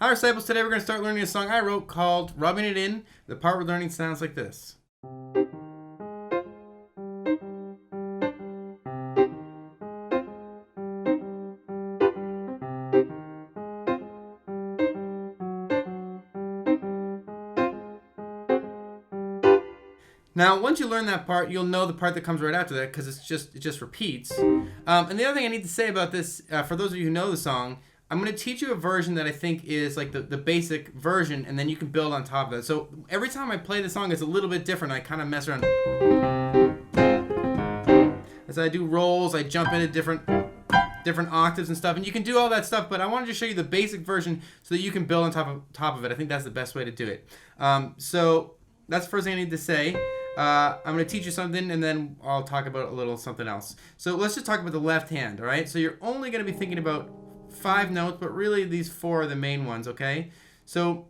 Hi, disciples. Today we're going to start learning a song I wrote called Rubbing It In. The part we're learning sounds like this. Now, once you learn that part, you'll know the part that comes right after that because it just repeats. And the other thing I need to say about this, for those of you who know the song, I'm going to teach you a version that I think is like the basic version, and then you can build on top of that. So every time I play the song, it's a little bit different. I kind of mess around. As I do rolls, I jump into different octaves and stuff, and you can do all that stuff, but I wanted to show you the basic version so that you can build on top of it. I think that's the best way to do it. So that's the first thing I need to say. I'm going to teach you something, and then I'll talk about a little something else. So let's just talk about the left hand, all right? So you're only going to be thinking about 5 notes, but really these 4 are the main ones, okay? So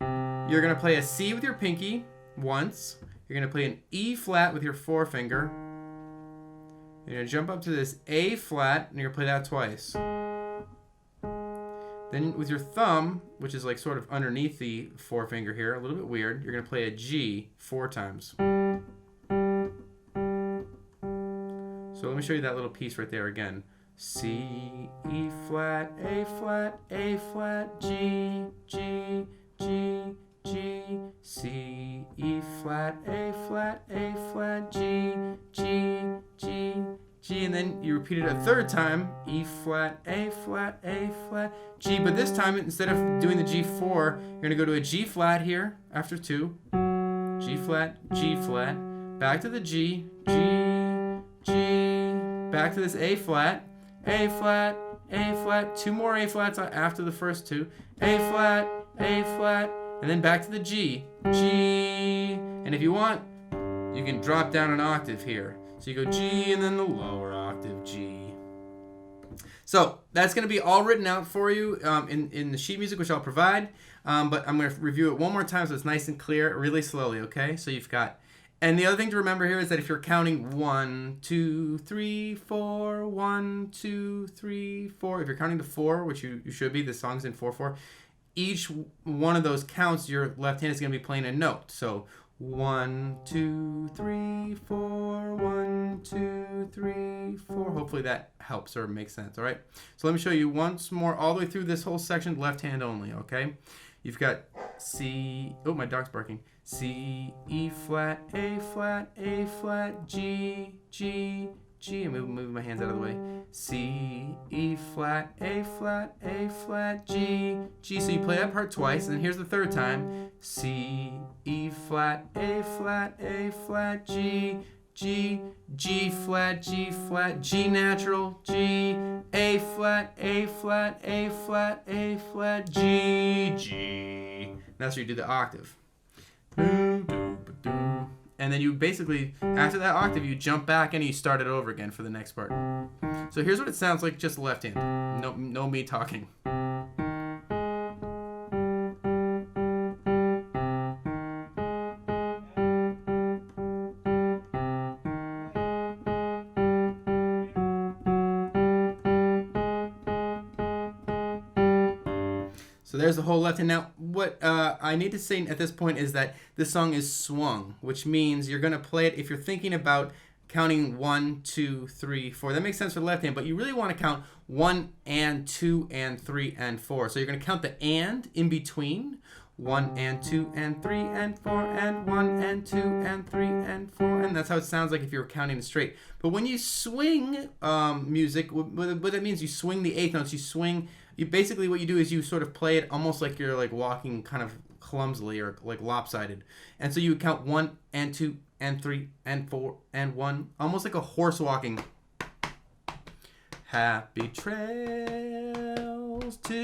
you're going to play a C with your pinky once. You're going to play an E flat with your forefinger. You're going to jump up to this A flat, and you're going to play that twice. Then with your thumb, which is like sort of underneath the forefinger here, a little bit weird, you're going to play a G 4 times. So let me show you that little piece right there again. C, E flat, A flat, A flat, G, G, G, G, C, E flat, A flat, A flat, G, G, G, G, and then you repeat it a 3rd time, E flat, A flat, A flat, G, but this time instead of doing the G4, you're going to go to a G flat here after 2, G flat, back to the G, G, G, back to this A flat, 2 more A flats after the first 2, A flat, and then back to the G, G, and if you want, you can drop down an octave here. So you go G and then the lower octave G. So that's going to be all written out for you in the sheet music, which I'll provide. But I'm going to review it one more time so it's nice and clear, really slowly, okay? So you've got, and the other thing to remember here is that if you're counting 1, 2, 3, 4, 1, 2, 3, 4, if you're counting to 4, which you should be, the song's in 4/4, each one of those counts, your left hand is going to be playing a note. So 1, 2, 3, 4, 1, 2, 3, 4. Hopefully that helps or makes sense, all right? So let me show you once more all the way through this whole section, left hand only, okay? You've got C, oh, my dog's barking. C, E flat, A flat, A flat, G, G, G. I'm moving my hands out of the way. C, E flat, A flat, A flat, G, G. So you play that part twice, and then here's the 3rd time. C, E flat, A flat, A flat, G, G, G flat, G flat, G natural, G, A flat, A flat, A flat, A flat, G, G. That's where you do the octave. And then you basically, after that octave, you jump back and you start it over again for the next part. So here's what it sounds like, just left hand. No me talking. So there's the whole left hand. Now, what I need to say at this point is that this song is swung, which means you're going to play it if you're thinking about counting 1, 2, 3, 4. That makes sense for the left hand, but you really want to count 1 and 2 and 3 and 4. So you're going to count the and in between. 1 and 2 and 3 and 4 and 1 and 2 and 3 and 4, and that's how it sounds like if you were counting it straight. But when you swing music, what that means, you swing the 8th notes. You swing. You basically, what you do is you sort of play it almost like you're like walking kind of clumsily or like lopsided, and so you would count 1 and 2 and 3 and 4 and 1, almost like a horse walking. Happy trails to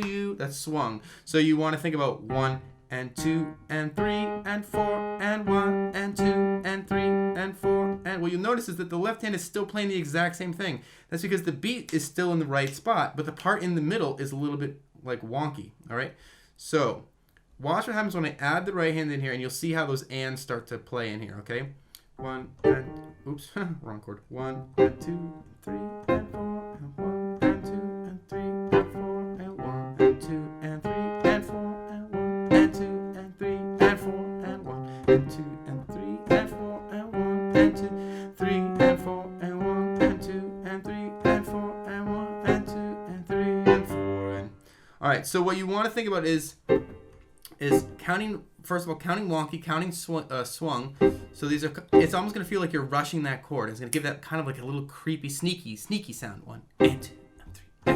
you. That's swung. So you want to think about 1 and 2 and 3 and 4 and 1 and 2 and 3 and 4. And what you'll notice is that the left hand is still playing the exact same thing. That's because the beat is still in the right spot, but the part in the middle is a little bit like wonky. All right. So watch what happens when I add the right hand in here, and you'll see how those ands start to play in here. Okay. 1 and oops, wrong chord. 1 and 2, 3 and 4 and 1 and 2 and 3 and 4 and 1 and 2 and 3 and 2 and 3 and 4 and 1 and 2, 3 and 4 and 1 and 2 and 3 and 4 and 1 and 2 and 3 and 4 and. All right. So what you want to think about is counting. First of all, counting wonky, counting swung. So these are. It's almost gonna feel like you're rushing that chord. It's gonna give that kind of like a little creepy, sneaky sound. 1 and 2 and 3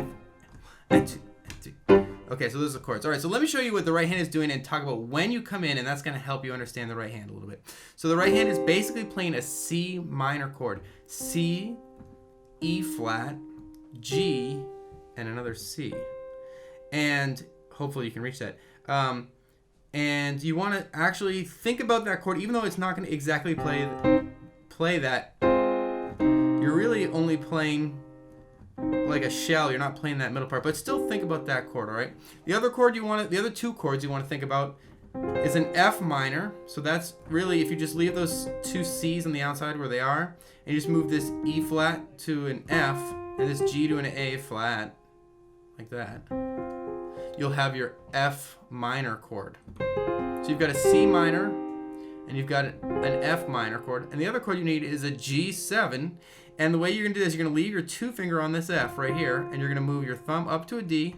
and 2 and 3. Okay, so those are the chords. All right, so let me show you what the right hand is doing and talk about when you come in, and that's gonna help you understand the right hand a little bit. So the right hand is basically playing a C minor chord: C, E flat, G, and another C. And hopefully you can reach that. And you want to actually think about that chord, even though it's not going to exactly play that. You're really only playing like a shell. You're not playing that middle part, but still think about that chord. All right. The other two chords you want to think about is an F minor. So that's really, if you just leave those two C's on the outside where they are, and you just move this E flat to an F and this G to an A flat, like that, you'll have your F minor chord. So you've got a C minor, and you've got an F minor chord, and the other chord you need is a G7. And the way you're gonna do this, you're gonna leave your 2 finger on this F right here, and you're gonna move your thumb up to a D.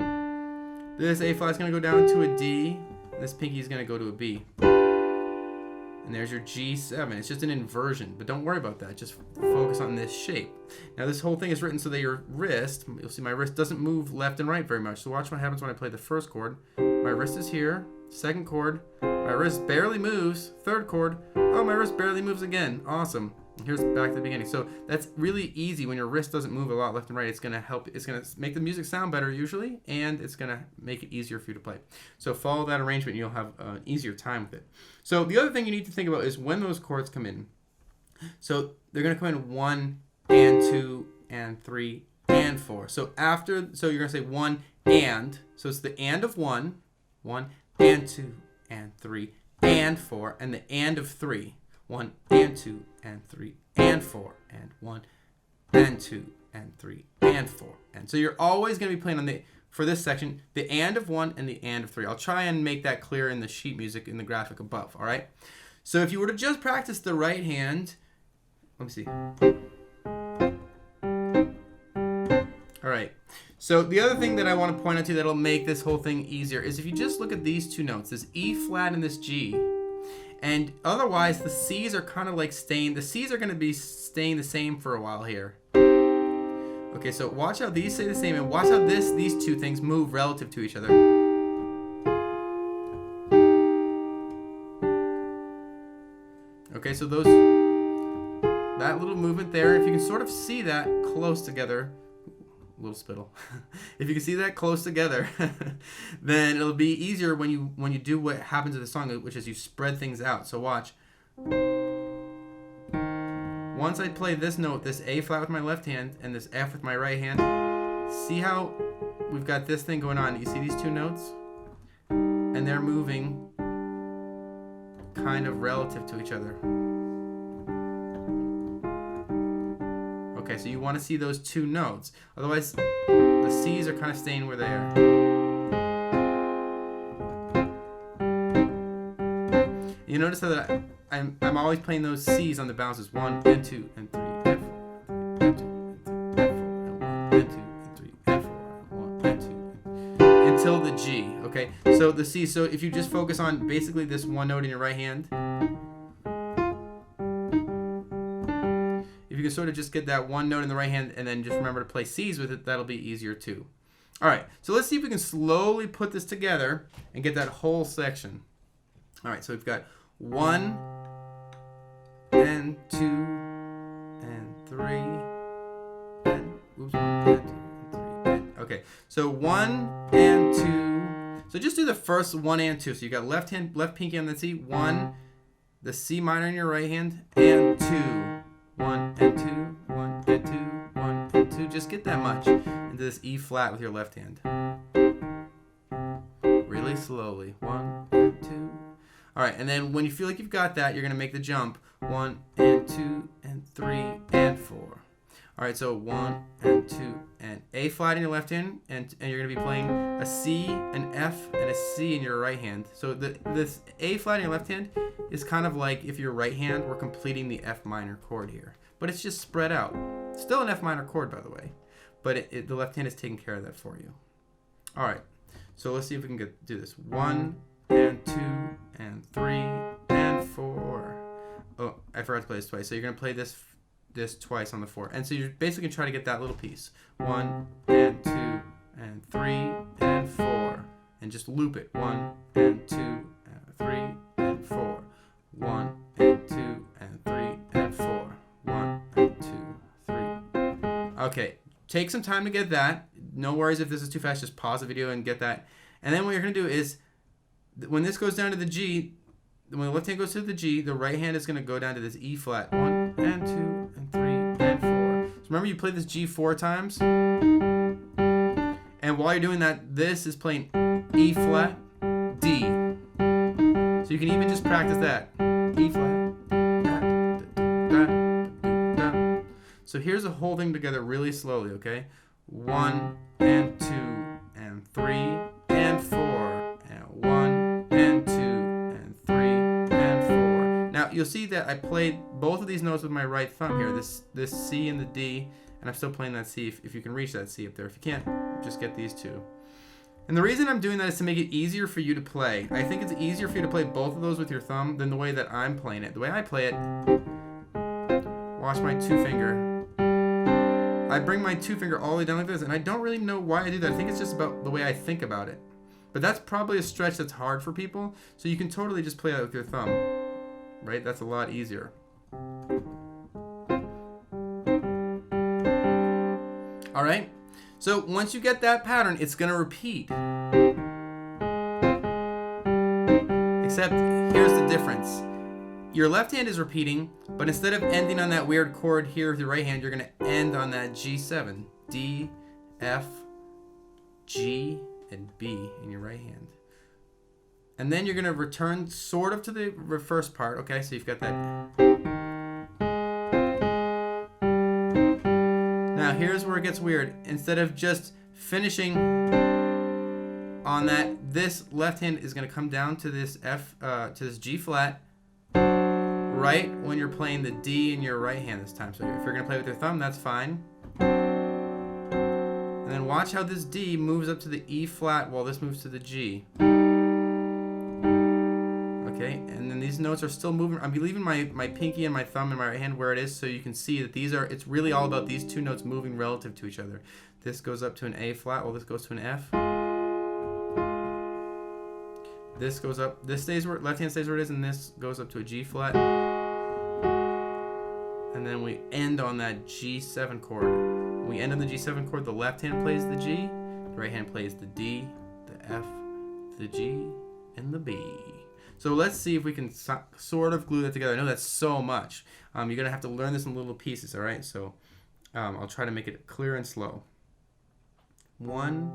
This A flat is gonna go down to a D, and this pinky is gonna go to a B. And there's your G7. It's just an inversion, but don't worry about that. Just focus on this shape. Now this whole thing is written so that your wrist, you'll see my wrist doesn't move left and right very much. So watch what happens when I play the first chord. My wrist is here. Second chord. My wrist barely moves. Third chord. Oh, my wrist barely moves again. Awesome. And here's back to the beginning. So that's really easy when your wrist doesn't move a lot left and right. It's going to help. It's going to make the music sound better usually, and it's going to make it easier for you to play. So follow that arrangement and you'll have an easier time with it. So the other thing you need to think about is when those chords come in. So they're going to come in 1 and 2 and 3 and 4. So you're going to say 1 and. So it's the and of 1 and 2 and 3 and 4, and the and of 3. 1 and 2 and 3 and 4 and 1 and 2 and 3 and 4. And so you're always going to be playing on for this section, the and of 1 and the and of 3. I'll try and make that clear in the sheet music in the graphic above, all right? So if you were to just practice the right hand, let me see. All right. So the other thing that I want to point out to you that'll make this whole thing easier is if you just look at these two notes, this E flat and this G. And otherwise, the C's are kind of like staying. The C's are going to be staying the same for a while here. Okay, so watch how these stay the same, and watch how these two things move relative to each other. Okay, so that little movement there, if you can sort of see that close together, little spittle. If you can see that close together, then it'll be easier when you do what happens in the song, which is you spread things out. So watch. Once I play this note, this A flat with my left hand and this F with my right hand, see how we've got this thing going on. You see these two notes? And they're moving kind of relative to each other. Okay, so you want to see those two notes. Otherwise, the C's are kind of staying where they are. You notice that I'm always playing those C's on the bounces. 1 and 2 and 3 and 4 and 2 and 3 and 4 and 1 and 2 and 3 and 4 and 1 and 2 until the G. Okay, so the C. So if you just focus on basically this one note in your right hand. If you can sort of just get that one note in the right hand and then just remember to play C's with it, that'll be easier too. All right, so let's see if we can slowly put this together and get that whole section. All right, so we've got 1 and 2 and 3 and oops, 1 and 2 and 3 and, okay, so 1 and 2. So just do the first 1 and 2. So you got left pinky on the C, 1, the C minor in your right hand, and 2. 1 and 2, 1 and 2, 1 and 2. Just get that much into this E flat with your left hand. Really slowly. 1 and 2. All right, and then when you feel like you've got that, you're going to make the jump. 1 and 2 and 3 and 4. All right, so 1 and 2 and A flat in your left hand, and you're gonna be playing a C, an F, and a C in your right hand. So this A flat in your left hand is kind of like if your right hand were completing the F minor chord here, but it's just spread out. Still an F minor chord, by the way, but the left hand is taking care of that for you. All right, so let's see if we can do this. 1 and 2 and 3 and 4. Oh, I forgot to play this twice. So you're gonna play this twice on the 4, and so you're basically gonna try to get that little piece. 1 and 2 and 3 and 4, and just loop it. 1 and 2 and 3 and 4. 1 and 2 and 3 and 4. 1 and 2, 3. Okay, take some time to get that. No worries if this is too fast. Just pause the video and get that. And then what you're gonna do is, when this goes down to the G, when the left hand goes to the G, the right hand is going to go down to this E flat. 1 and 2 and 3 and 4. So remember, you play this G 4 times. And while you're doing that, this is playing E flat, D. So you can even just practice that. E flat. So here's the whole thing together really slowly, okay? 1 and 2 and 3 and 4 and 1 and 2 and 3 and 4. Now you'll see that I played both of these notes with my right thumb here, this C and the D, and I'm still playing that C if you can reach that C up there. If you can't, just get these two. And the reason I'm doing that is to make it easier for you to play. I think it's easier for you to play both of those with your thumb than the way that I'm playing it. The way I play it, watch my 2-finger. I bring my 2-finger all the way down like this, and I don't really know why I do that. I think it's just about the way I think about it. But that's probably a stretch that's hard for people, so you can totally just play that with your thumb, right? That's a lot easier. All right? So once you get that pattern, it's going to repeat. Except here's the difference. Your left hand is repeating, but instead of ending on that weird chord here with your right hand, you're going to end on that G7. D, F, G, and B in your right hand. And then you're going to return sort of to the first part, okay? So you've got that. Now here's where it gets weird. Instead of just finishing on that, this left hand is going to come down to this F, to this G flat, right when you're playing the D in your right hand this time. So if you're going to play with your thumb, that's fine. And then watch how this D moves up to the E flat while this moves to the G. Okay, and then these notes are still moving. I'm leaving my pinky and my thumb in my right hand where it is, so you can see that it's really all about these two notes moving relative to each other. This goes up to an A flat while this goes to an F. This goes up, this stays where, left hand stays where it is, and this goes up to a G flat. And then we end on that G7 chord. When we end on the G7 chord, the left hand plays the G, the right hand plays the D, the F, the G, and the B. So let's see if we can sort of glue that together. I know that's so much. You're going to have to learn this in little pieces, all right? So I'll try to make it clear and slow. 1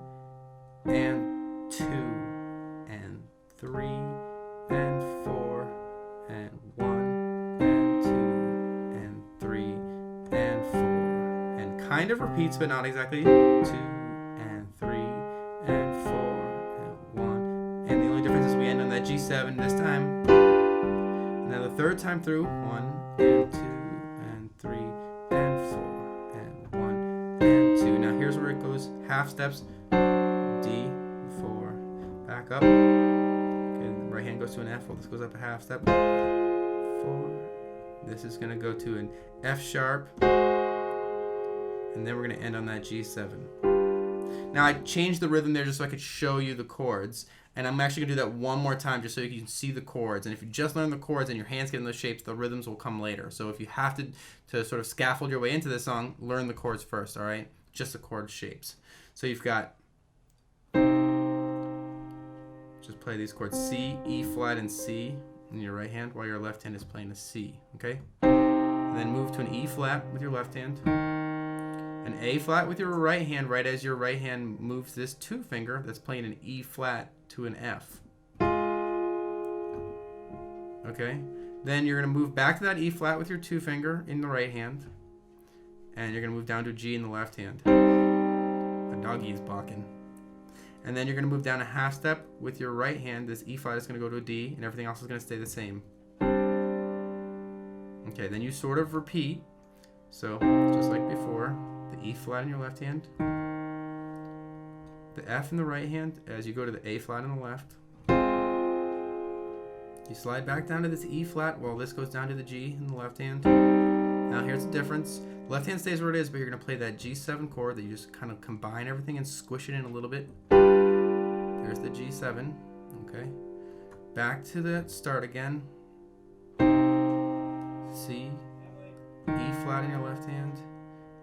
and 2 and 3 and 4 and 1 and 2 and 3 and 4, and kind of repeats but not exactly. 2 and 3 and 4 and 1, and the only difference is we end on that G7 this time. Now the third time through, 1 and 2 and 3 and 4 and 1 and 2. Now here's where it goes half steps. D, 4, back up. Right hand goes to an F while this goes up a half step. 4. This is going to go to an F sharp. And then we're going to end on that G7. Now I changed the rhythm there just so I could show you the chords. And I'm actually going to do that one more time just so you can see the chords. And if you just learn the chords and your hands get in those shapes, the rhythms will come later. So if you have to sort of scaffold your way into this song, learn the chords first, all right? Just the chord shapes. So you've got, just play these chords, C, E flat, and C in your right hand while your left hand is playing a C, okay? And then move to an E flat with your left hand, an A flat with your right hand right as your right hand moves this 2-finger that's playing an E flat to an F. Okay? Then you're going to move back to that E flat with your 2-finger in the right hand, and you're going to move down to a G in the left hand. A doggy is barking. And then you're going to move down a half step with your right hand. This E flat is going to go to a D, and everything else is going to stay the same. Okay, then you sort of repeat. So, just like before, the E flat in your left hand, the F in the right hand as you go to the A flat in the left. You slide back down to this E flat while this goes down to the G in the left hand. Now here's the difference. Left hand stays where it is, but you're going to play that G7 chord that you just kind of combine everything and squish it in a little bit. There's the G7. Okay. Back to the start again. C, E flat in your left hand,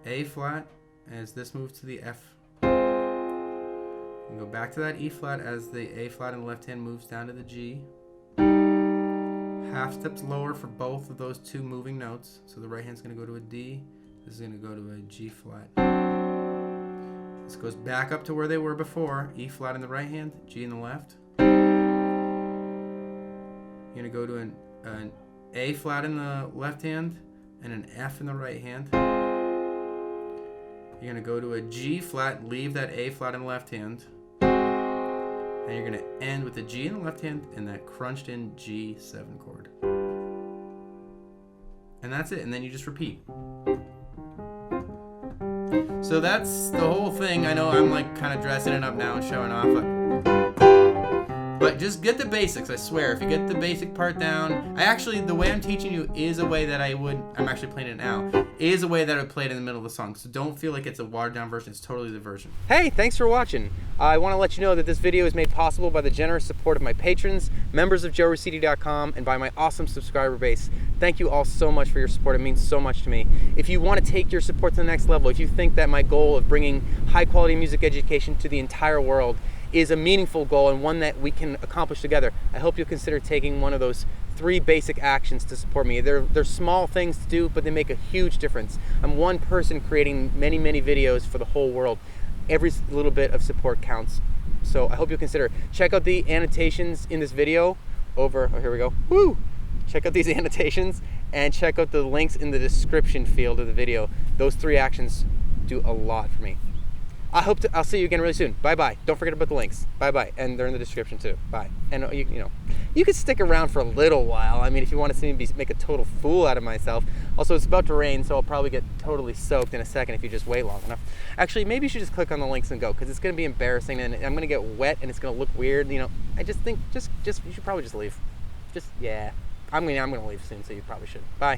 A flat as this moves to the F. You go back to that E flat as the A flat in the left hand moves down to the G. Half steps lower for both of those two moving notes. So the right hand's going to go to a D. This is going to go to a G flat. This goes back up to where they were before. E flat in the right hand, G in the left. You're going to go to an A flat in the left hand and an F in the right hand. You're going to go to a G flat, leave that A flat in the left hand. And you're going to end with a G in the left hand and that crunched in G7 chord. And that's it, and then you just repeat. So that's the whole thing. I know I'm like kind of dressing it up now and showing off, but just get the basics, I swear. If you get the basic part down, the way I'm teaching you is a way that I'm actually playing it now, is a way that I would play it in the middle of the song. So don't feel like it's a watered down version, it's totally the version. Hey, thanks for watching. I want to let you know that this video is made possible by the generous support of my patrons, members of JoeRaciti.com, and by my awesome subscriber base. Thank you all so much for your support, it means so much to me. If you want to take your support to the next level, if you think that my goal of bringing high quality music education to the entire world is a meaningful goal and one that we can accomplish together, I hope you'll consider taking one of those 3 basic actions to support me. They're small things to do, but they make a huge difference. I'm one person creating many, many videos for the whole world. Every little bit of support counts. So I hope you'll consider. Check out the annotations in this video over, here we go. Woo! Check out these annotations and check out the links in the description field of the video. Those 3 actions do a lot for me. I'll see you again really soon. Bye-bye. Don't forget about the links. Bye-bye. And they're in the description too. Bye. And you can stick around for a little while. I mean, if you want to see me make a total fool out of myself. Also, it's about to rain, so I'll probably get totally soaked in a second if you just wait long enough. Actually, maybe you should just click on the links and go, because it's going to be embarrassing and I'm going to get wet and it's going to look weird. I just think, you should probably just leave. Yeah. I'm going to leave soon, so you probably should. Bye.